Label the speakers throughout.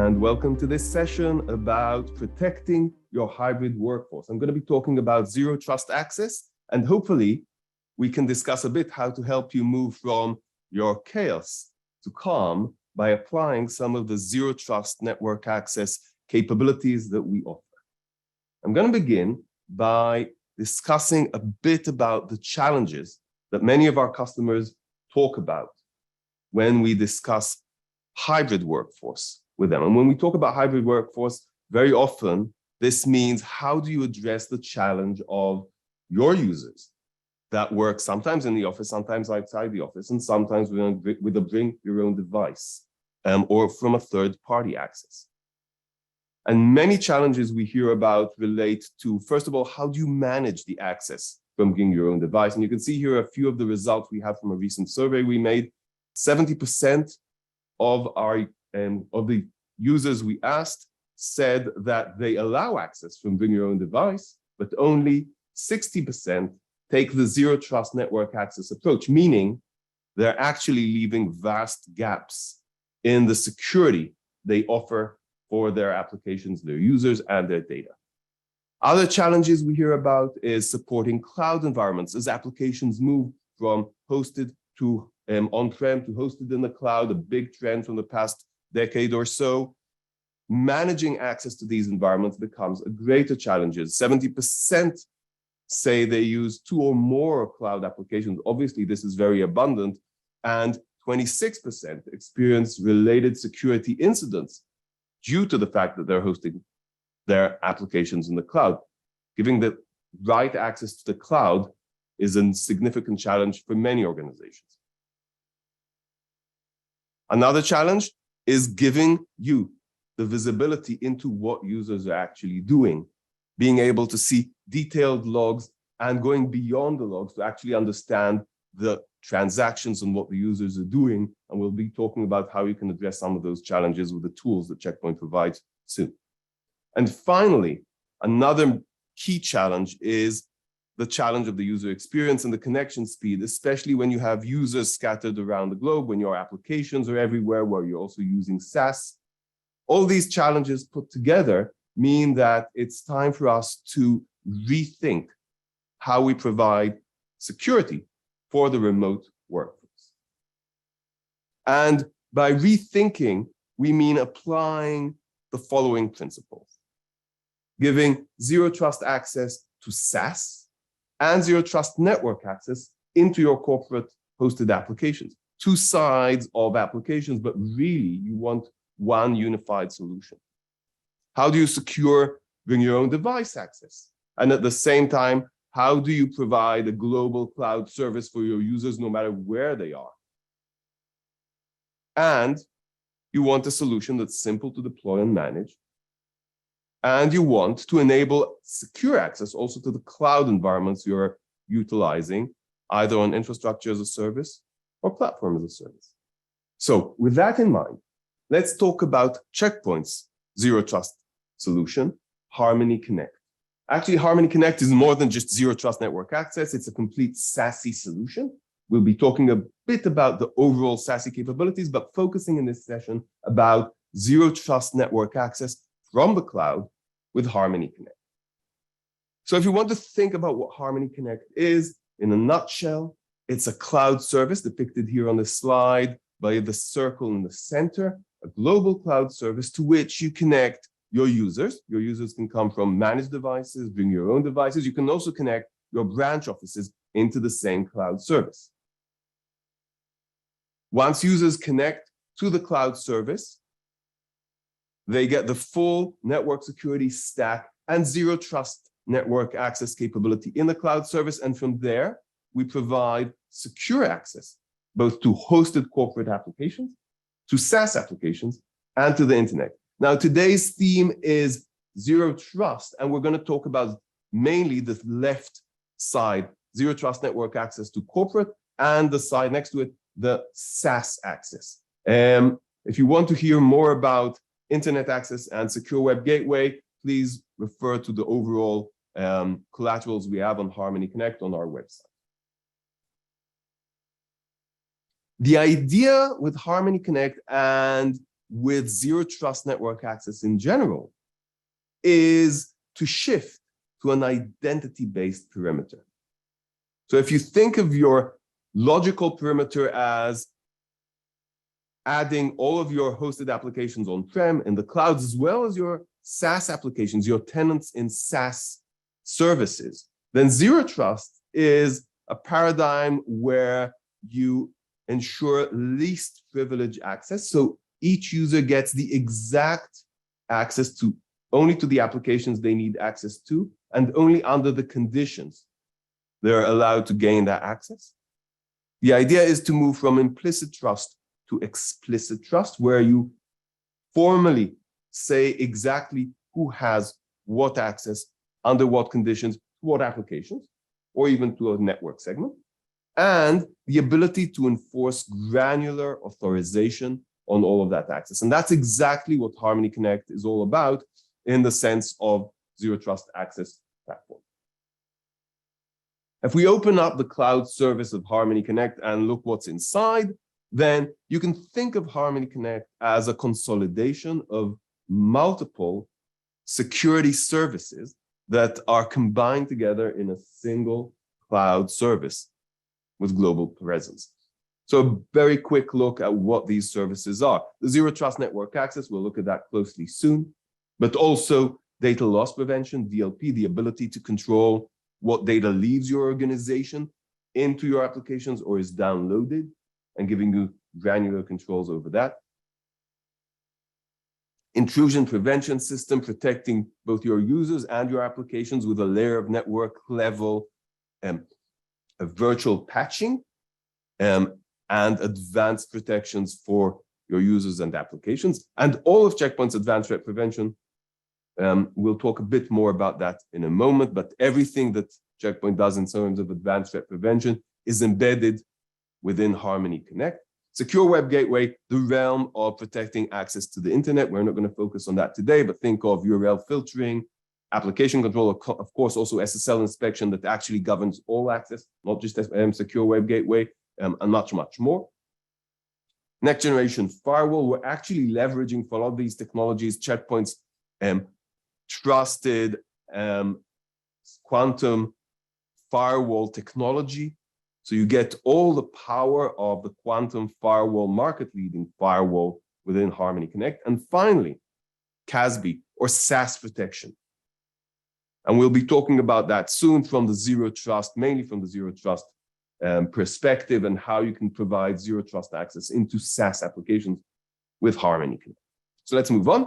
Speaker 1: and welcome to this session about protecting your hybrid workforce. I'm going to be talking about zero trust access, and hopefully we can discuss a bit how to help you move from your chaos to calm by applying some of the zero trust network access capabilities that we offer. I'm going to begin by discussing a bit about the challenges that many of our customers talk about when we discuss hybrid workforce with them. And when we talk about hybrid workforce, very often this means how do you address the challenge of your users that work sometimes in the office, sometimes outside the office, and sometimes with a bring your own device or from a third-party access. And many challenges we hear about relate to, first of all, how do you manage the access from bring your own device? And you can see here a few of the results we have from a recent survey we made. 70% of the users we asked said that they allow access from bring your own device, but only 60% take the zero trust network access approach, meaning they're actually leaving vast gaps in the security they offer for their applications, their users, and their data. Other challenges we hear about is supporting cloud environments as applications move from hosted to on-prem to hosted in the cloud, a big trend from the past decade or so. Managing access to these environments becomes a greater challenge. 70% say they use 2 or more cloud applications. Obviously, this is very abundant, and 26% experience related security incidents due to the fact that they're hosting their applications in the cloud. Giving the right access to the cloud is a significant challenge for many organizations. Another challenge is giving you the visibility into what users are actually doing, being able to see detailed logs and going beyond the logs to actually understand the transactions and what the users are doing. And we'll be talking about how you can address some of those challenges with the tools that Check Point provides soon. And finally, another key challenge is the challenge of the user experience and the connection speed, especially when you have users scattered around the globe, when your applications are everywhere, where you're also using SaaS. All these challenges put together mean that it's time for us to rethink how we provide security for the remote workforce. And by rethinking, we mean applying the following principles: giving zero trust access to SaaS and zero trust network access into your corporate hosted applications. 2 sides of applications, but really you want one unified solution. How do you secure bring your own device access? And at the same time, how do you provide a global cloud service for your users no matter where they are? And you want a solution that's simple to deploy and manage. And you want to enable secure access also to the cloud environments you're utilizing, either on infrastructure as a service or platform as a service. So with that in mind, let's talk about Check Point's zero trust solution, Harmony Connect. Actually, Harmony Connect is more than just zero trust network access. It's a complete SASE solution. We'll be talking a bit about the overall SASE capabilities, but focusing in this session about zero trust network access from the cloud with Harmony Connect. So if you want to think about what Harmony Connect is, in a nutshell, it's a cloud service depicted here on the slide by the circle in the center, a global cloud service to which you connect your users. Your users can come from managed devices, bring your own devices. You can also connect your branch offices into the same cloud service. Once users connect to the cloud service, they get the full network security stack and zero trust network access capability in the cloud service. And from there, we provide secure access, both to hosted corporate applications, to SaaS applications, and to the internet. Now, today's theme is zero trust, and we're going to talk about mainly the left side, zero trust network access to corporate, and the side next to it, the SaaS access. If you want to hear more about internet access and secure web gateway, please refer to the overall collaterals we have on Harmony Connect on our website. The idea with Harmony Connect and with zero trust network access in general is to shift to an identity-based perimeter. So if you think of your logical perimeter as adding all of your hosted applications on-prem in the clouds, as well as your SaaS applications, your tenants in SaaS services, then zero trust is a paradigm where you ensure least privilege access. So each user gets the exact access to only to the applications they need access to, and only under the conditions they're allowed to gain that access. The idea is to move from implicit trust to explicit trust, where you formally say exactly who has what access, under what conditions, what applications, or even to a network segment, and the ability to enforce granular authorization on all of that access. And that's exactly what Harmony Connect is all about in the sense of zero trust access platform. If we open up the cloud service of Harmony Connect and look what's inside, then you can think of Harmony Connect as a consolidation of multiple security services that are combined together in a single cloud service with global presence. So a very quick look at what these services are. The Zero Trust Network Access, we'll look at that closely soon, but also data loss prevention, DLP, the ability to control what data leaves your organization into your applications or is downloaded, and giving you granular controls over that. Intrusion prevention system, protecting both your users and your applications with a layer of network level virtual patching, and advanced protections for your users and applications. And all of Check Point's advanced threat prevention, we'll talk a bit more about that in a moment, but everything that Check Point does in terms of advanced threat prevention is embedded within Harmony Connect. Secure Web Gateway, the realm of protecting access to the internet. We're not going to focus on that today, but think of URL filtering, application control, of course, also SSL inspection that actually governs all access, not just Secure Web Gateway, and much, much more. Next generation firewall, we're actually leveraging for a lot of these technologies, Check Point's trusted quantum firewall technology. So you get all the power of the quantum firewall, market-leading firewall within Harmony Connect. And finally, CASB, or SaaS protection. And we'll be talking about that soon from the zero trust, mainly from the zero trust perspective, and how you can provide zero trust access into SaaS applications with Harmony Connect. So let's move on.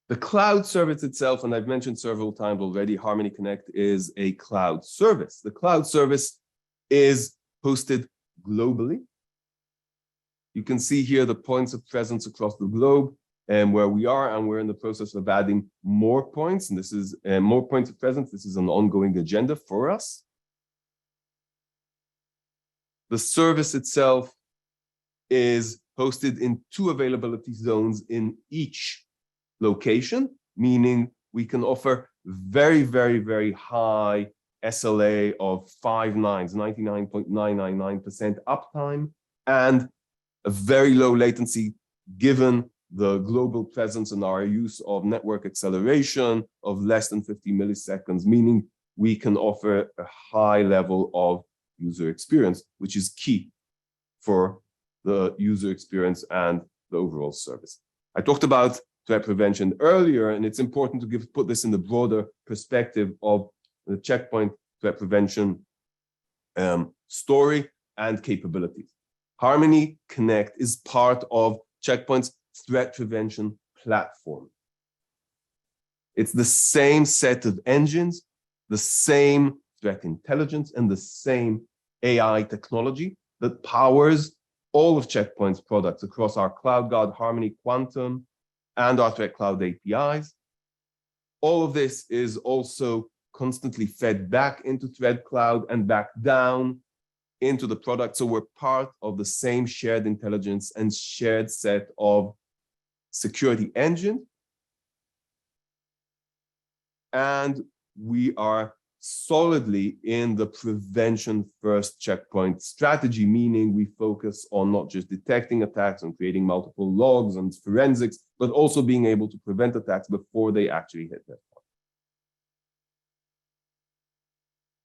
Speaker 1: The cloud service itself, and I've mentioned several times already, Harmony Connect is a cloud service. The cloud service is hosted globally. You can see here the points of presence across the globe and where we are, and we're in the process of adding more points. And this is more points of presence. This is an ongoing agenda for us. The service itself is hosted in 2 availability zones in each location, meaning we can offer very, very, very high SLA of 5 nines, 99.999% uptime, and a very low latency given the global presence and our use of network acceleration of less than 50 milliseconds, meaning we can offer a high level of user experience, which is key for the user experience and the overall service. I talked about threat prevention earlier, and it's important to put this in the broader perspective of the Check Point threat prevention story and capabilities. Harmony Connect is part of Check Point's threat prevention platform. It's the same set of engines, the same threat intelligence, and the same AI technology that powers all of Check Point's products across our CloudGuard, Harmony Quantum, and our Threat Cloud APIs. All of this is also constantly fed back into Threat Cloud and back down into the product. So we're part of the same shared intelligence and shared set of security engine. And we are solidly in the prevention first checkpoint strategy, meaning we focus on not just detecting attacks and creating multiple logs and forensics, but also being able to prevent attacks before they actually hit their point.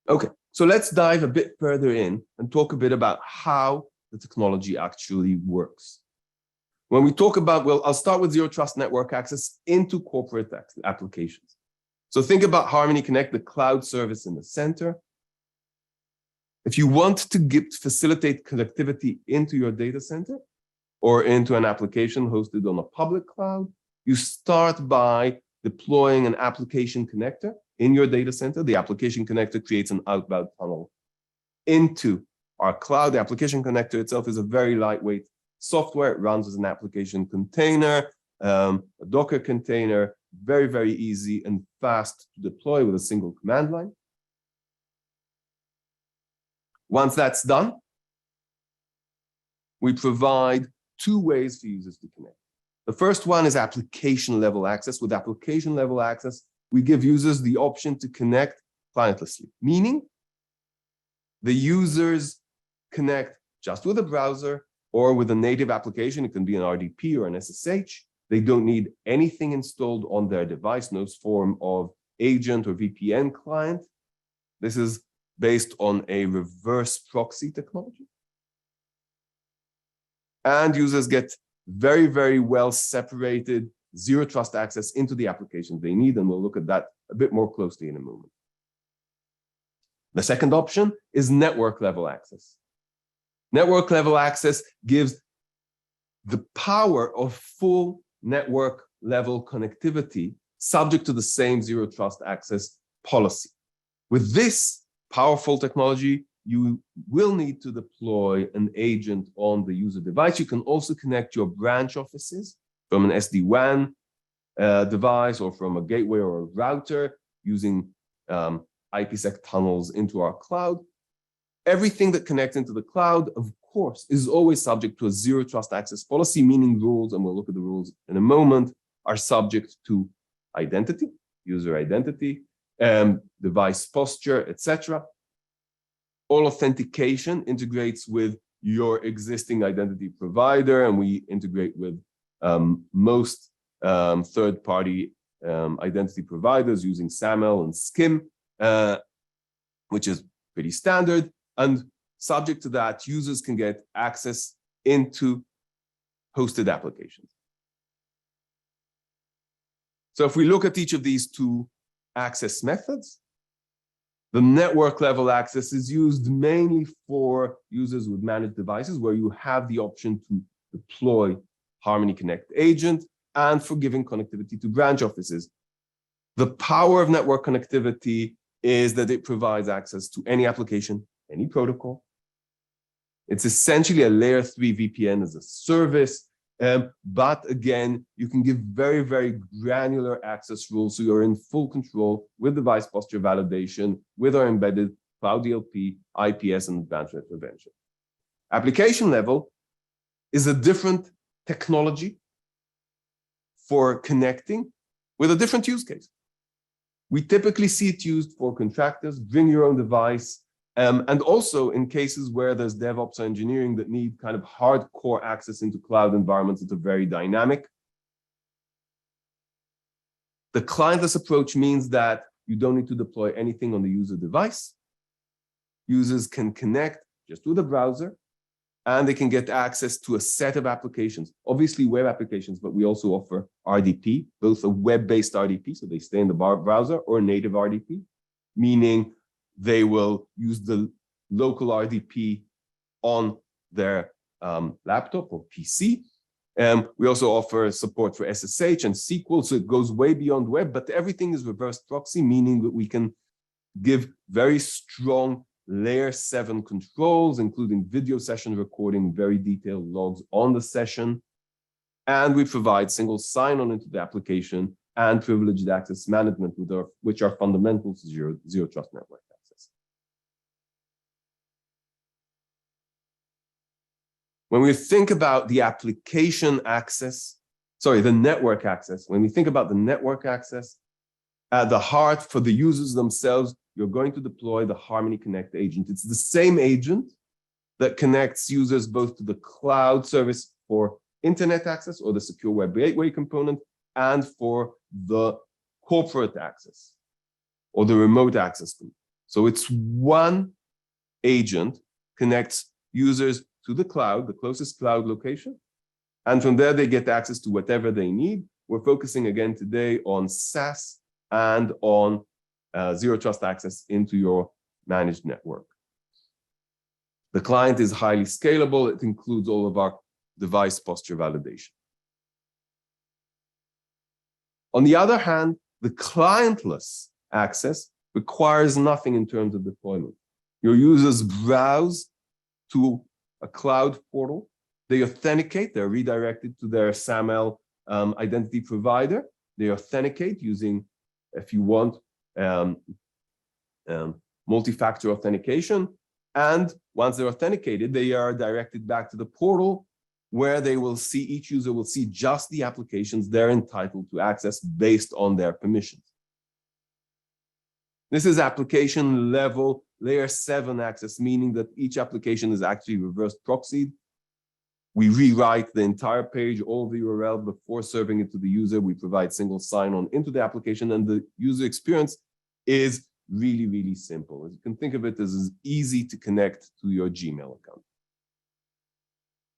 Speaker 1: Okay, so let's dive a bit further in and talk a bit about how the technology actually works. When we talk about, well, I'll start with zero trust network access into corporate applications. So think about Harmony Connect, the cloud service in the center. If you want to facilitate connectivity into your data center or into an application hosted on a public cloud, you start by deploying an application connector in your data center. The application connector creates an outbound tunnel into our cloud. The application connector itself is a very lightweight software. It runs as an application container, a Docker container, very, very easy and fast to deploy with a single command line. Once that's done, we provide two ways for users to connect. The first one is application level access. With application level access, we give users the option to connect clientlessly, meaning the users connect just with a browser or with a native application. It can be an RDP or an SSH. They don't need anything installed on their device, no form of agent or VPN client. This is based on a reverse proxy technology. And users get very, very well separated zero trust access into the applications they need, and we'll look at that a bit more closely in a moment. The second option is network level access. Network level access gives the power of full network level connectivity subject to the same zero trust access policy. With this powerful technology, you will need to deploy an agent on the user device. You can also connect your branch offices from an SD-WAN device or from a gateway or a router using IPsec tunnels into our cloud. Everything that connects into the cloud, of course, is always subject to a zero trust access policy, meaning rules, and we'll look at the rules in a moment, are subject to identity, user identity, device posture, etc. All authentication integrates with your existing identity provider, and we integrate with most third-party identity providers using SAML and SCIM, which is pretty standard. And subject to that, users can get access into hosted applications. So if we look at each of these two access methods, the network level access is used mainly for users with managed devices where you have the option to deploy Harmony Connect agent and for giving connectivity to branch offices. The power of network connectivity is that it provides access to any application, any protocol. It's essentially a layer 3 VPN as a service. But again, you can give very, very granular access rules. So you're in full control with device posture validation, with our embedded Cloud DLP, IPS, and advanced threat prevention. Application level is a different technology for connecting with a different use case. We typically see it used for contractors, bring your own device, and also in cases where there's DevOps or engineering that need kind of hardcore access into cloud environments that are very dynamic. The clientless approach means that you don't need to deploy anything on the user device. Users can connect just with a browser, and they can get access to a set of applications, obviously web applications, but we also offer RDP, both a web-based RDP, so they stay in the browser, or a native RDP, meaning they will use the local RDP on their laptop or PC. We also offer support for SSH and SQL, so it goes way beyond web, but everything is reverse proxy, meaning that we can give very strong layer 7 controls, including video session recording, very detailed logs on the session. And we provide single sign-on into the application and privileged access management, which are fundamental to zero trust network access. When we think about the application access, the network access, when we think about the network access, at the heart for the users themselves, you're going to deploy the Harmony Connect agent. It's the same agent that connects users both to the cloud service for internet access or the secure web gateway component and for the corporate access or the remote access component. So it's one agent connects users to the cloud, the closest cloud location, and from there they get access to whatever they need. We're focusing again today on SaaS and on zero trust access into your managed network. The client is highly scalable. It includes all of our device posture validation. On the other hand, the clientless access requires nothing in terms of deployment. Your users browse to a cloud portal. They authenticate. They're redirected to their SAML identity provider. They authenticate using, if you want, multi-factor authentication. And once they're authenticated, they are directed back to the portal where they will see, each user will see just the applications they're entitled to access based on their permissions. This is application level layer 7 access, meaning that each application is actually reverse proxied. We rewrite the entire page, all the URL before serving it to the user. We provide single sign-on into the application, and the user experience is really, really simple. You can think of it as easy to connect to your Gmail account.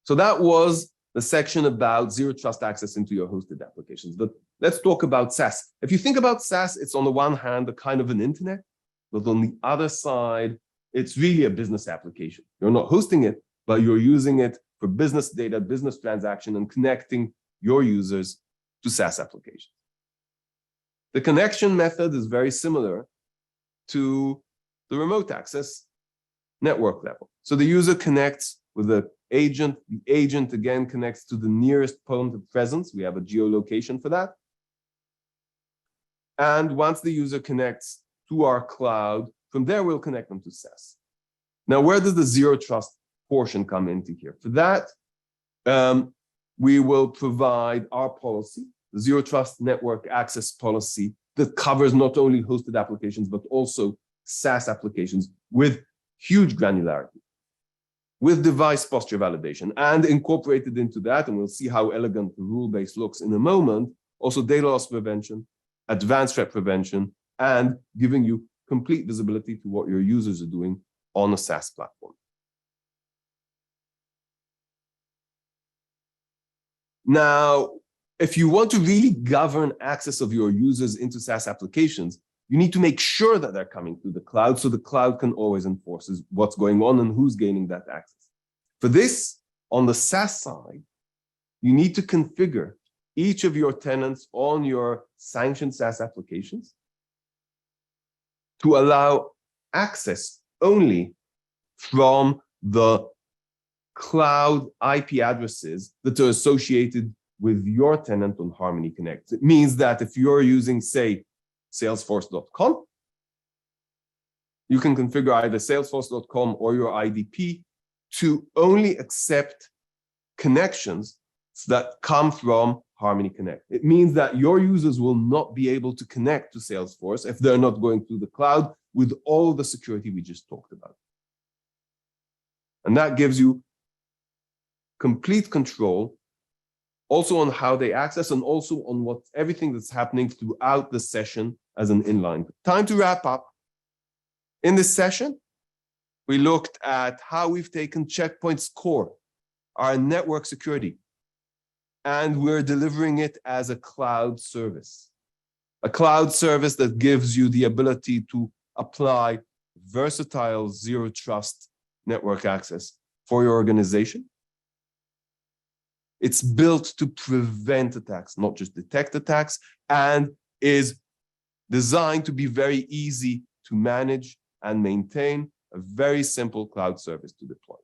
Speaker 1: So that was the section about zero trust access into your hosted applications. But let's talk about SaaS. If you think about SaaS, it's on the one hand a kind of an internet, but on the other side, it's really a business application. You're not hosting it, but you're using it for business data, business transaction, and connecting your users to SaaS applications. The connection method is very similar to the remote access network level. So the user connects with the agent again connects to the nearest point of presence. We have a geolocation for that. And once the user connects to our cloud, from there we'll connect them to SaaS. Now, where does the zero trust portion come into here? For that, we will provide our policy, the zero trust network access policy that covers not only hosted applications, but also SaaS applications with huge granularity, with device posture validation, and incorporated into that, and we'll see how elegant the rule-based looks in a moment, also data loss prevention, advanced threat prevention, and giving you complete visibility to what your users are doing on a SaaS platform. Now, if you want to really govern access of your users into SaaS applications, you need to make sure that they're coming through the cloud, so the cloud can always enforce what's going on and who's gaining that access. For this, on the SaaS side, you need to configure each of your tenants on your sanctioned SaaS applications to allow access only from the cloud IP addresses that are associated with your tenant on Harmony Connect. It means that if you're using, say, Salesforce.com, you can configure either Salesforce.com or your IDP to only accept connections that come from Harmony Connect. It means that your users will not be able to connect to Salesforce if they're not going through the cloud with all the security we just talked about. And that gives you complete control also on how they access and also on everything that's happening throughout the session as an inline. Time to wrap up. In this session, we looked at how we've taken Checkpoint's core, our network security, and we're delivering it as a cloud service. A cloud service that gives you the ability to apply versatile zero trust network access for your organization. It's built to prevent attacks, not just detect attacks, and is designed to be very easy to manage and maintain, a very simple cloud service to deploy.